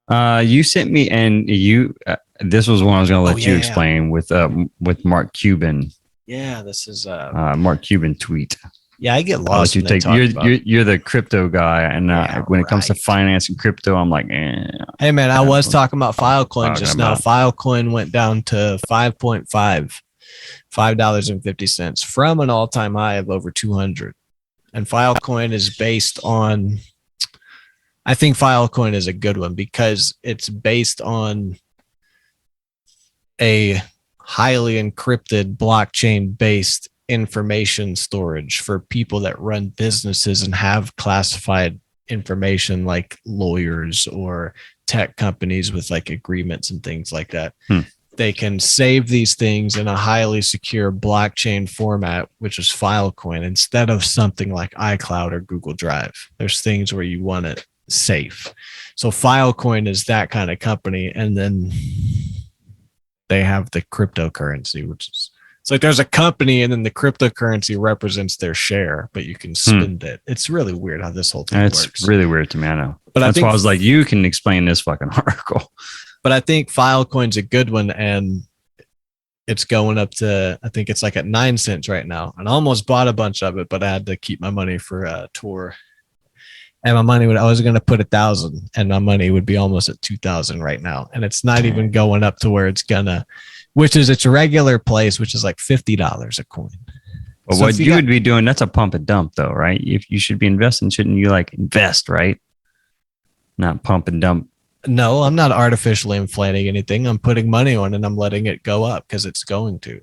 You sent me, and you. This was one I was going to let you yeah. explain with Mark Cuban. Yeah, this is Mark Cuban tweet. yeah, I get I'll lost let you when they take. talk about. You're the crypto guy, and Yeah, when it comes to right. finance and crypto, I'm like, Hey man, I was talking about what I'm Filecoin talking just now. about. Filecoin went down to 5.5, $5.50 from an all-time high of over 200. And Filecoin is based on I think Filecoin is a good one because it's based on a highly encrypted blockchain based information storage for people that run businesses and have classified information like lawyers or tech companies with like agreements and things like that. They can save these things in a highly secure blockchain format, which is Filecoin, instead of something like iCloud or Google Drive. There's things where you want it safe. So Filecoin is that kind of company. And then they have the cryptocurrency, which is it's like there's a company and then the cryptocurrency represents their share, but you can spend it. It's really weird how this whole thing works. It's really weird to me. I know. But that's why I was like, you can explain this fucking article. But I think Filecoin's a good one, and it's going up to, I think it's like at 9 cents right now. And I almost bought a bunch of it, but I had to keep my money for a tour. And my money I was going to put 1,000, and my money would be almost at 2,000 right now. And it's not even going up to where it's gonna, which is its regular place, which is like $50 a coin. But so what you would be doing, that's a pump and dump though, right? If you should be investing, shouldn't you like invest, right? Not pump and dump. No, I'm not artificially inflating anything. I'm putting money on it and I'm letting it go up because it's going to.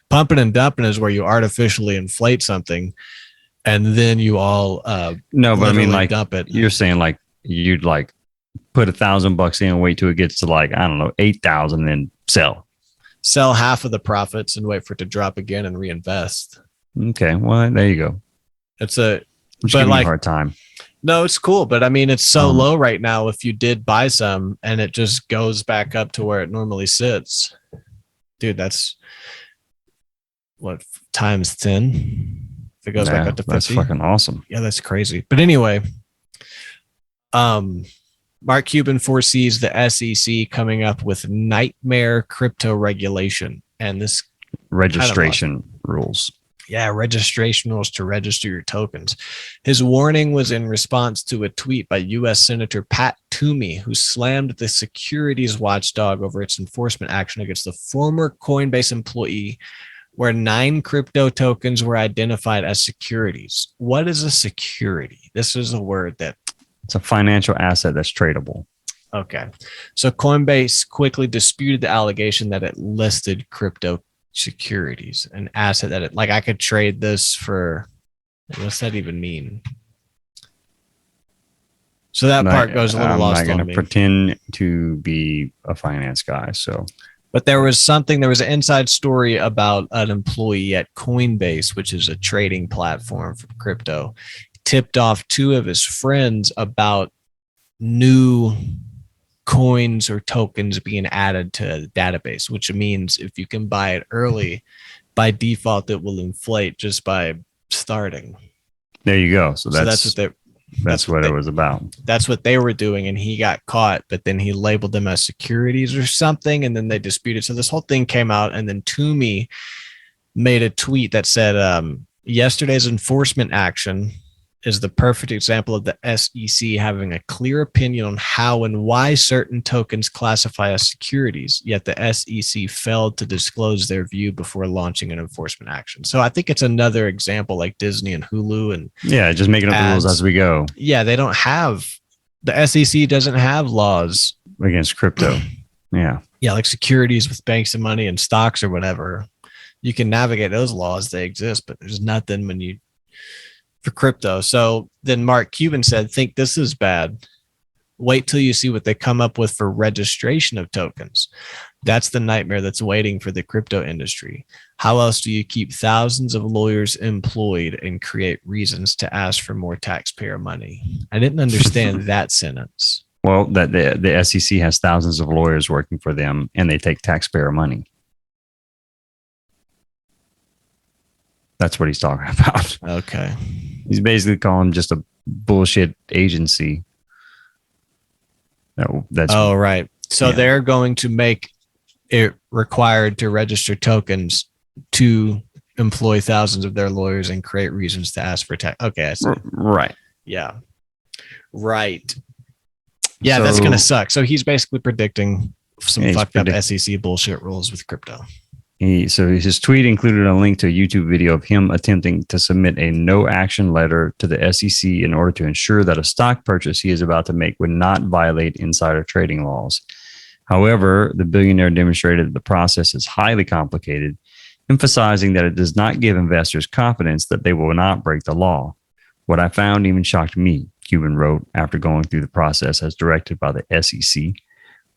Pumping and dumping is where you artificially inflate something and then you all no, but I mean, like, dump it. You're saying like you'd like put $1,000 in and wait till it gets to like, I don't know, 8,000, then sell half of the profits and wait for it to drop again and reinvest. Okay, well, there you go. It's a but like a hard time. No, it's cool, but I mean, it's so low right now. If you did buy some and it just goes back up to where it normally sits, dude, that's what, times 10. If it goes back up to 50, that's fucking awesome. Yeah, that's crazy. But anyway, Mark Cuban foresees the SEC coming up with nightmare crypto regulation and this registration rules. Yeah, registration rules to register your tokens. His warning was in response to a tweet by U.S. Senator Pat Toomey, who slammed the securities watchdog over its enforcement action against the former Coinbase employee, where 9 crypto tokens were identified as securities. What is a security? This is a word that... It's a financial asset that's tradable. Okay. So Coinbase quickly disputed the allegation that it listed crypto securities, an asset that it, like, I could trade this for, what's that even mean? So that part goes a little lost on me. I'm not going to pretend to be a finance guy. So, but there was an inside story about an employee at Coinbase, which is a trading platform for crypto, tipped off 2 of his friends about new coins or tokens being added to the database, which means if you can buy it early, by default it will inflate just by starting. There you go. So that's what it was about. That's what they were doing, and he got caught, but then he labeled them as securities or something, and then they disputed. So this whole thing came out, and then Toomey made a tweet that said, yesterday's enforcement action is the perfect example of the SEC having a clear opinion on how and why certain tokens classify as securities, yet the SEC failed to disclose their view before launching an enforcement action. So I think it's another example like Disney and Hulu and just making up the rules as we go. Yeah, they don't have, the SEC doesn't have laws against crypto. Yeah, like securities with banks and money and stocks or whatever. You can navigate those laws, they exist, but there's nothing when you for crypto. So then Mark Cuban said, think this is bad. Wait till you see what they come up with for registration of tokens. That's the nightmare that's waiting for the crypto industry. How else do you keep thousands of lawyers employed and create reasons to ask for more taxpayer money? I didn't understand that sentence. Well, that the SEC has thousands of lawyers working for them and they take taxpayer money. That's what he's talking about. Okay. He's basically calling them just a bullshit agency That's Oh, right. So yeah. they're going to make it required to register tokens to employ thousands of their lawyers and create reasons to ask for tax. Okay, I see. Right. Yeah. Right. Yeah, So, that's going to suck. So he's basically predicting some he's fucked up SEC bullshit rules with crypto. So his tweet included a link to a YouTube video of him attempting to submit a no action letter to the SEC in order to ensure that a stock purchase he is about to make would not violate insider trading laws. However, the billionaire demonstrated that the process is highly complicated, emphasizing that it does not give investors confidence that they will not break the law. What I found even shocked me, Cuban wrote after going through the process as directed by the SEC.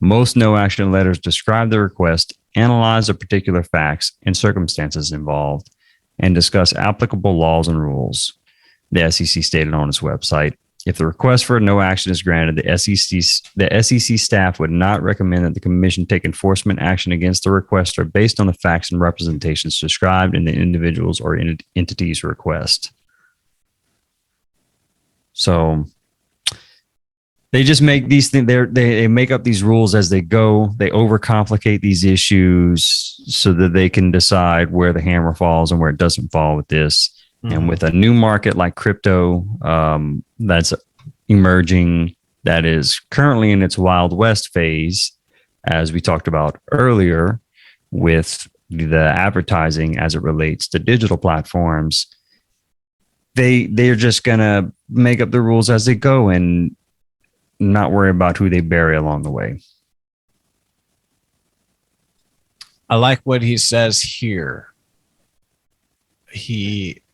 Most no action letters describe the request, analyze the particular facts and circumstances involved, and discuss applicable laws and rules, the SEC stated on its website. If the request for no action is granted, the SEC staff would not recommend that the commission take enforcement action against the requester based on the facts and representations described in the individual's or entity's request. So they just make these things. They make up these rules as they go. They overcomplicate these issues so that they can decide where the hammer falls and where it doesn't fall with this. Mm-hmm. And with a new market like crypto that's emerging, that is currently in its Wild West phase, as we talked about earlier, with the advertising as it relates to digital platforms, they're just gonna make up the rules as they go and not worry about who they bury along the way. I like what he says here.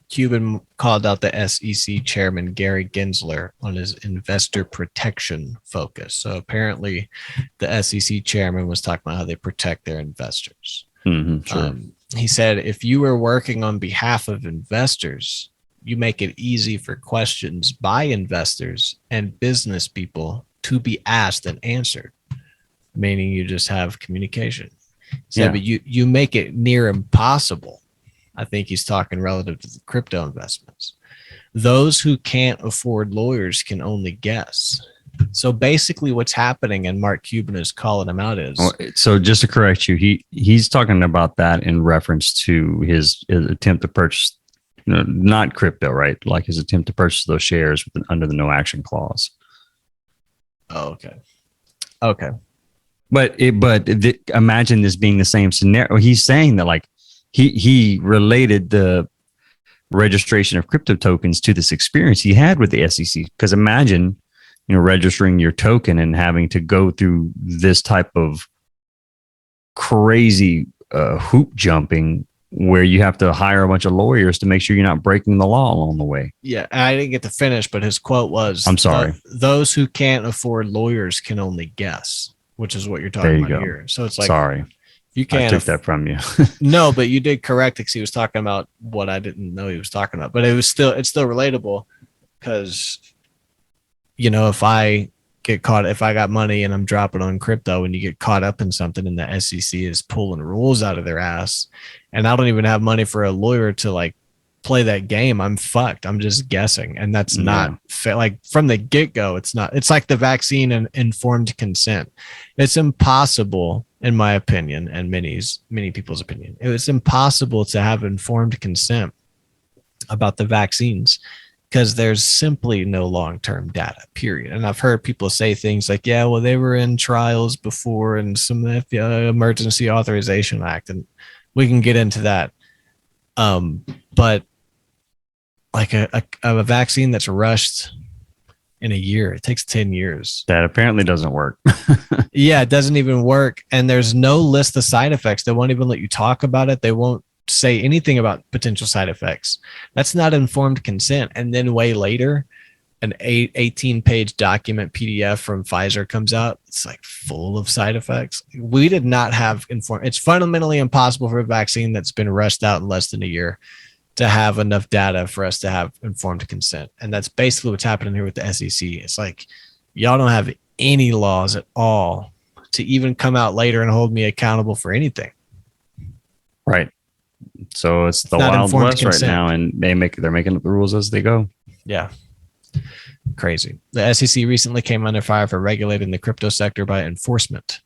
Cuban called out the SEC chairman, Gary Gensler, on his investor protection focus. So apparently the SEC chairman was talking about how they protect their investors. Mm-hmm, sure. He said, if you were working on behalf of investors, you make it easy for questions by investors and business people to be asked and answered, meaning you just have communication. So, yeah. But you make it near impossible. I think he's talking relative to the crypto investments. Those who can't afford lawyers can only guess. So basically what's happening, and Mark Cuban is calling him out, is... So just to correct you, he's talking about that in reference to his attempt to purchase, not crypto, right? Like his attempt to purchase those shares under the no action clause. Oh, okay. Okay. But imagine this being the same scenario. He's saying that like he related the registration of crypto tokens to this experience he had with the SEC. Because imagine, registering your token and having to go through this type of crazy hoop jumping where you have to hire a bunch of lawyers to make sure you're not breaking the law along the way. Yeah, I didn't get to finish, but his quote was, I'm sorry. Those who can't afford lawyers can only guess, which is what you're talking about here. So it's like, sorry, you can't. I took that from you. No, but you did correct it because he was talking about what I didn't know he was talking about. But it's still relatable because, if I got money and I'm dropping on crypto and you get caught up in something and the SEC is pulling rules out of their ass and I don't even have money for a lawyer to like play that game, I'm fucked. I'm just guessing. And that's not fair. Like from the get-go, it's not. It's like the vaccine and informed consent. It's impossible, in my opinion, and many people's opinion. It's impossible to have informed consent about the vaccines because there's simply no long-term data, period. And I've heard people say things like, yeah, well, they were in trials before and some Emergency Authorization Act, and we can get into that. But like a vaccine that's rushed in a year, it takes 10 years. That apparently doesn't work. Yeah, it doesn't even work. And there's no list of side effects. They won't even let you talk about it. They won't say anything about potential side effects. That's not informed consent. And then way later, an 18-page document PDF from Pfizer comes out. It's like full of side effects. We did not have informed. It's fundamentally impossible for a vaccine that's been rushed out in less than a year to have enough data for us to have informed consent. And that's basically what's happening here with the SEC. It's like, y'all don't have any laws at all to even come out later and hold me accountable for anything. Right. So it's the Wild West right now, and they're making up the rules as they go. Yeah. Crazy. The SEC recently came under fire for regulating the crypto sector by enforcement.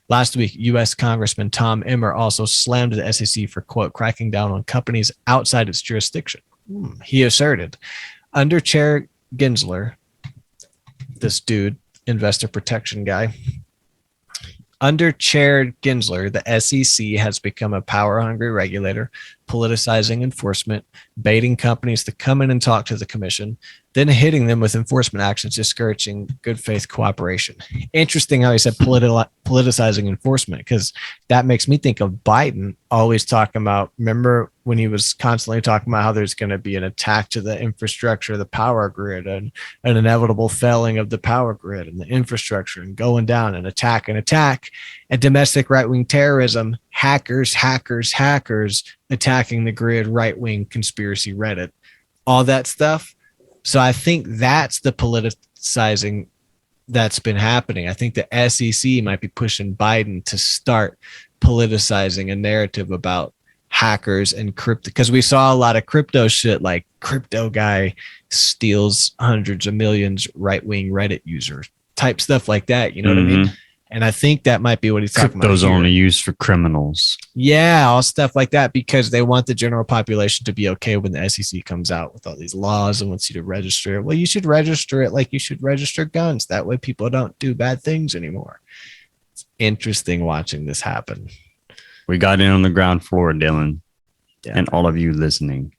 Last week, U.S. Congressman Tom Emmer also slammed the SEC for, quote, cracking down on companies outside its jurisdiction. He asserted, under Chair Gensler, this dude, investor protection guy, under Chair Gensler, the SEC has become a power-hungry regulator, politicizing enforcement, baiting companies to come in and talk to the commission, then hitting them with enforcement actions, discouraging good faith cooperation. Interesting how he said politicizing enforcement, because that makes me think of Biden always talking about, remember when he was constantly talking about how there's going to be an attack to the infrastructure, the power grid, and an inevitable failing of the power grid and the infrastructure and going down and attack, and domestic right-wing terrorism, hackers attacking the grid, right-wing conspiracy Reddit, all that stuff. So I think that's the politicizing that's been happening. I think the SEC might be pushing Biden to start politicizing a narrative about hackers and crypto, because we saw a lot of crypto shit, like crypto guy steals hundreds of millions, right-wing Reddit user type stuff like that. You know what I mean? And I think that might be what he's talking about. Crypto's only used for criminals. Yeah, all stuff like that, because they want the general population to be okay when the SEC comes out with all these laws and wants you to register it. Well, you should register it like you should register guns. That way people don't do bad things anymore. It's interesting watching this happen. We got in on the ground floor, Dylan, and all of you listening.